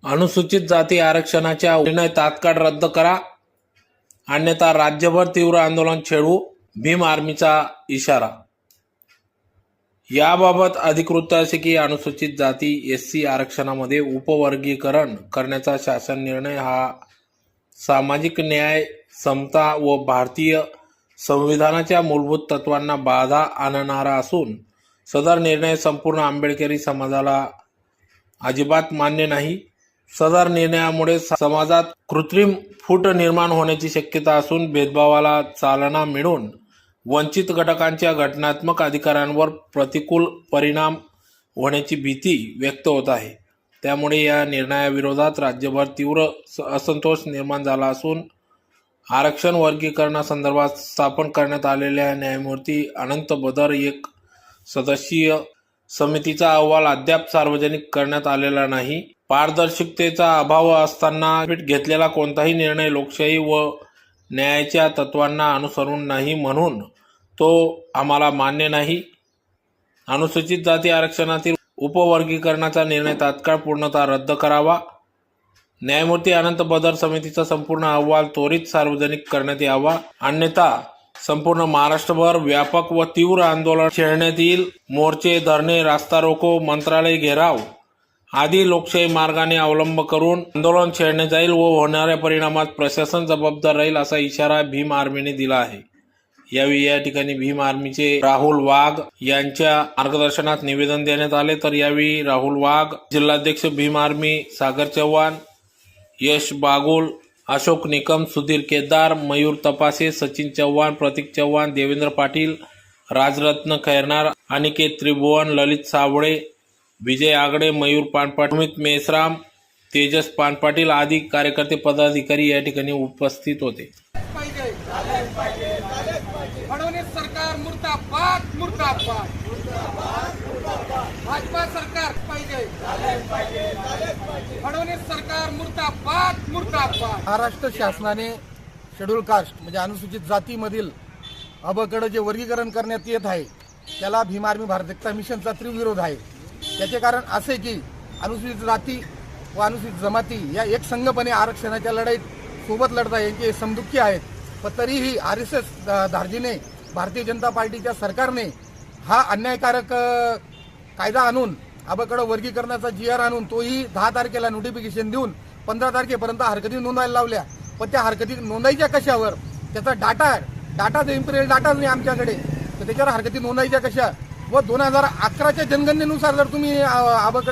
अनुसूचित जाती आरक्षणाचा निर्णय तात्काळ रद्द करा, अन्यथा राज्यभर तीव्र आंदोलन छेडू, भीम आर्मीचा इशारा। याबाबत अधिकृत असे की अनुसूचित जाती एससी आरक्षणामध्ये उपवर्गीकरण करण्याचा शासन निर्णय हा सामाजिक न्याय, समता व भारतीय संविधानाच्या मूलभूत तत्वांना बाधा आणणारा असून सदर निर्णय संपूर्ण आंबेडकरी समाजाला अजिबात मान्य नाही। सदर निर्णयामुळे समाजात कृत्रिम फूट निर्माण होण्याची शक्यता असून भेदभावाला चालना मिळून वंचित घटकांच्या घटनात्मक अधिकारांवर प्रतिकूल परिणाम होण्याची भीती व्यक्त होत आहे। त्यामुळे या निर्णयाविरोधात राज्यभर तीव्र असंतोष निर्माण झाला असून आरक्षण वर्गीकरणासंदर्भात स्थापन करण्यात आलेल्या न्यायमूर्ती अनंत बदर एक सदस्यीय समितीचा अहवाल अद्याप सार्वजनिक करण्यात आलेला नाही। पारदर्शकतेचा अभाव असताना घेतलेला कोणताही निर्णय लोकशाही व न्यायाच्या तत्वांना अनुसरून नाही, म्हणून तो आम्हाला मान्य नाही। अनुसूचित जाती आरक्षणातील उपवर्गीकरणाचा निर्णय तात्काळ पूर्णतः रद्द करावा। न्यायमूर्ती अनंत बदर समितीचा संपूर्ण अहवाल त्वरित सार्वजनिक करण्यात यावा, अन्यथा संपूर्ण महाराष्ट्रभर व्यापक व तीव्र आंदोलन छेडण्यात येईल। मोर्चे, धरणे, रास्ता रोको, मंत्रालय घेराव आदी लोकशाही मार्गाने अवलंब करून आंदोलन छेडणे जाईल व होणाऱ्या परिणामात प्रशासन जबाबदार राहील असा इशारा भीम आर्मीने दिला आहे। यावेळी या ठिकाणी भीम आर्मीचे राहुल वाघ यांच्या मार्गदर्शनात निवेदन देण्यात आले। तर यावेळी राहुल वाघ, जिल्हाध्यक्ष भीम आर्मी सागर चव्हाण, यश बागुल, अशोक निकम, सुधीर केदार, मयूर तपासे, सचिन चव्हाण, प्रतीक चव्हाण, देवेंद्र पाटील, राजरत्न खैरनार, अनिकेत त्रिभुवन, ललित साबळे, विजय आगडे, मयूर पानपाटील, अमित मेसराम, तेजस पानपाटील आदी कार्यकर्ते पदाधिकारी या ठिकाणी उपस्थित होते। फडणवीस सरकार मुर्दाबाद मुर्दाबाद, भाजपा सरकार पाहिजे, फडणवीस सरकार मुर्दाबाद मुर्दाबाद। महाराष्ट्र शासनाने शेड्यूल कास्ट म्हणजे अनुसूचित जातीमधील अबकडे जे वर्गीकरण करण्यात येत आहे त्याला भीम आर्मी भारत एकता मिशनचा तीव्र विरोध आहे। त्याचे कारण असे की अनुसूचित जाती व अनुसूचित जमाती या एक संघपणे आरक्षणाच्या लढाईत सोबत लढत आहे, यांचे समदुःखी आहेत। पण तरीही RSS धार्जिने भारतीय जनता पार्टीच्या सरकारने हा अन्यायकारक कायदा आणून अबकडे वर्गीकरणाचा GR आणून तोही 10 तारखेला नोटिफिकेशन देऊन 15 तारखेपर्यंत हरकती नोंदवायला लावल्या। पण त्या हरकती नोंदायच्या कशावर? त्याचा डाटा इम्पिरियल डाटाच नाही आमच्याकडे, तर त्याच्यावर हरकती नोंदायच्या कशा? व 2011च्या जनगणनेनुसार जर तुम्ही अबकडे